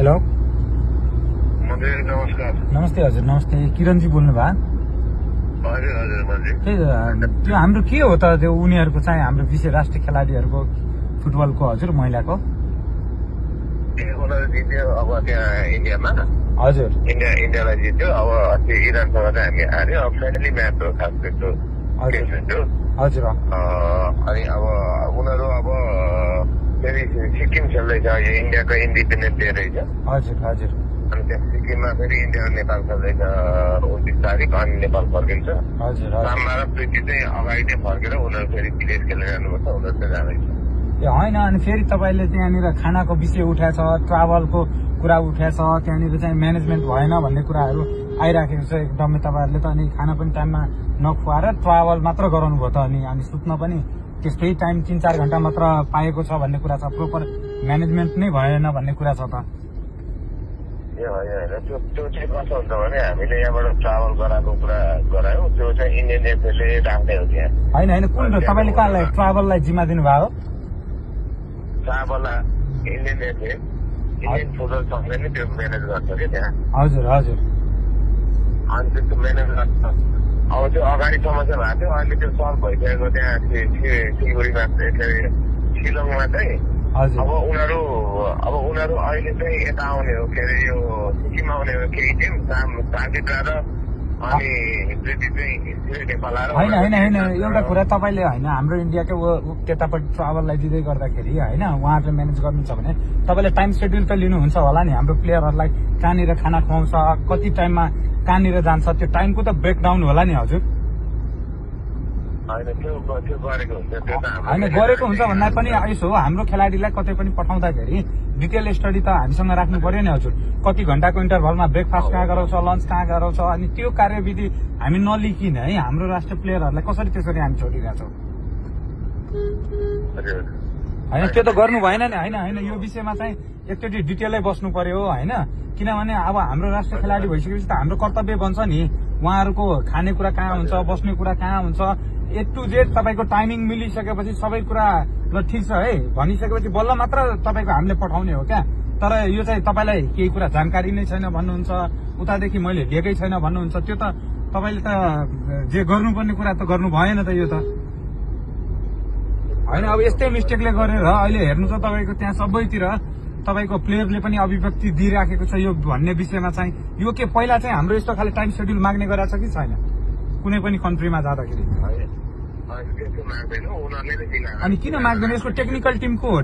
Hello नमस्कार। नमस्ते हजुर। नमस्ते, किरणजी बोल्नु भयो? हजुर हजुर मन्त्री। त्यो हाम्रो के हो त त्यो उनीहरूको चाहिँ हाम्रो विशेष राष्ट्रिय खेलाडीहरूको फुटबलको हजुर महिलाको उनीहरू जित्यो अब त्यहाँ इन्डियामा। हजुर इन्डियालाई जित्यो। अब अस्ति इरानसँग चाहिँ हामी हार्यो। अब फ्रेन्डली म्याच हो खास त्यस्तो हजुर। अनि अब उनीहरू अब फेरि सिक्किम खेल्दैछ। यो इन्डियाको इन्डिपेन्डेन्ट डे रहेछ। हजुर हजुर। अनि त्यहाँ सिक्किममा फेरि इन्डिया र नेपाल खेल्दैछ 29 तारिक। अनि नेपाल फर्किन्छ। हजुर साममा र प्रीति चाहिँ अगाडि नै फर्केर उनीहरू फेरि विदेश खेल्न जानुपर्छ। उनीहरू चाहिँ जाँदैछ। ए होइन, अनि फेरि तपाईँले त्यहाँनिर खानाको विषय उठाएछ, ट्राभलको कुरा उठाएछ, त्यहाँनिर चाहिँ म्यानेजमेन्ट भएन भन्ने कुराहरू आइराखेको छ एकदमै। तपाईँहरूले त अनि खाना पनि टाइममा नखुवाएर ट्राभल मात्र गराउनु भयो त अनि सुत्न पनि त्यस्तै टाइम 3-4 घण्टा मात्र पाएको छ भन्ने कुरा छ। प्रोपर म्यानेजमेन्ट नै भएन भन्ने कुरा छ त। ए होइन, त्यो चाहिँ कस्तो हुन्छ भने हामीले यहाँबाट ट्राभल गराएको कुरा गरायौँ। त्यो चाहिँ इन्डियन एफएले राख्ने हो त्यहाँ। होइन कुन तपाईँले कहाँलाई ट्राभललाई जिम्मा दिनुभयो? ट्राभललाई इन्डियन एफए इन्डियन फुटबल संघले नै त्यो म्यानेज गर्छ कि त्यहाँ। हजुर हजुर। अनि त्यो म्यानेज गर्छ। अब त्यो अगाडि समस्या भएको थियो, अहिले त्यो सल्भ भइसकेको त्यहाँ सिलगढीमा शिलङमा चाहिँ। अब उनीहरू अहिले चाहिँ यता आउने हो, के अरे यो सिक्किम आउने हो केही टिम सार्दित्रा र अनि प्रीति चाहिँ नेपाल आएर। होइन एउटा कुरा तपाईँले होइन हाम्रो इन्डियाकै त्यतापट्टि ट्राभललाई दिँदै गर्दाखेरि होइन उहाँहरूले म्यानेज गर्नुहुन्छ भने तपाईँले टाइम सेड्युल त लिनुहुन्छ होला नि। हाम्रो प्लेयरहरूलाई कहाँनिर खाना खुवाउँछ, कति टाइममा कहाँनिर जान्छ, त्यो टाइमको त ब्रेकडाउन होला नि हजुर। होइन गरेको हुन्छ भन्दा पनि यसो हाम्रो खेलाडीलाई कतै पनि पठाउँदाखेरि डिटेल स्टडी त हामीसँग राख्नु पर्यो नि हजुर। कति घण्टाको इन्टरभलमा ब्रेकफास्ट कहाँ गराउँछ, लन्च कहाँ गराउँछ, अनि त्यो कार्यविधि हामी नलिकिन है हाम्रो राष्ट्रिय प्लेयरहरूलाई कसरी त्यसरी हामी छोडिरहेछौँ? होइन त्यो त गर्नु भएन नि। होइन यो विषयमा चाहिँ एकचोटि डिटेलै बस्नु पर्यो होइन। किनभने अब हाम्रो राष्ट्रिय खेलाडी भइसकेपछि त हाम्रो कर्तव्य बन्छ नि। उहाँहरूको खानेकुरा कहाँ हुन्छ, बस्ने कुरा कहाँ हुन्छ, A to Z तपाईँको टाइमिङ मिलिसकेपछि सबै कुरा ल ठिक छ है भनिसकेपछि बल्ल मात्र तपाईँको हामीले पठाउने हो क्या। तर यो चाहिँ तपाईँलाई केही कुरा जानकारी नै छैन भन्नुहुन्छ, उतादेखि मैले लिएकै छैन भन्नुहुन्छ, त्यो त तपाईँले त जे गर्नुपर्ने कुरा त गर्नु भएन त यो त होइन। अब यस्तै मिस्टेकले गरेर अहिले हेर्नु त तपाईँको त्यहाँ सबैतिर तपाईँको प्लेयरले पनि अभिव्यक्ति दिइराखेको छ यो भन्ने विषयमा चाहिँ। यो के पहिला चाहिँ हाम्रो यस्तो खाले टाइम सेड्युल माग्ने गरेछ कि छैन कुनै पनि कन्ट्रीमा जाँदाखेरि? अनि किन माग्दैन? यसको टेक्निकल टिमको हो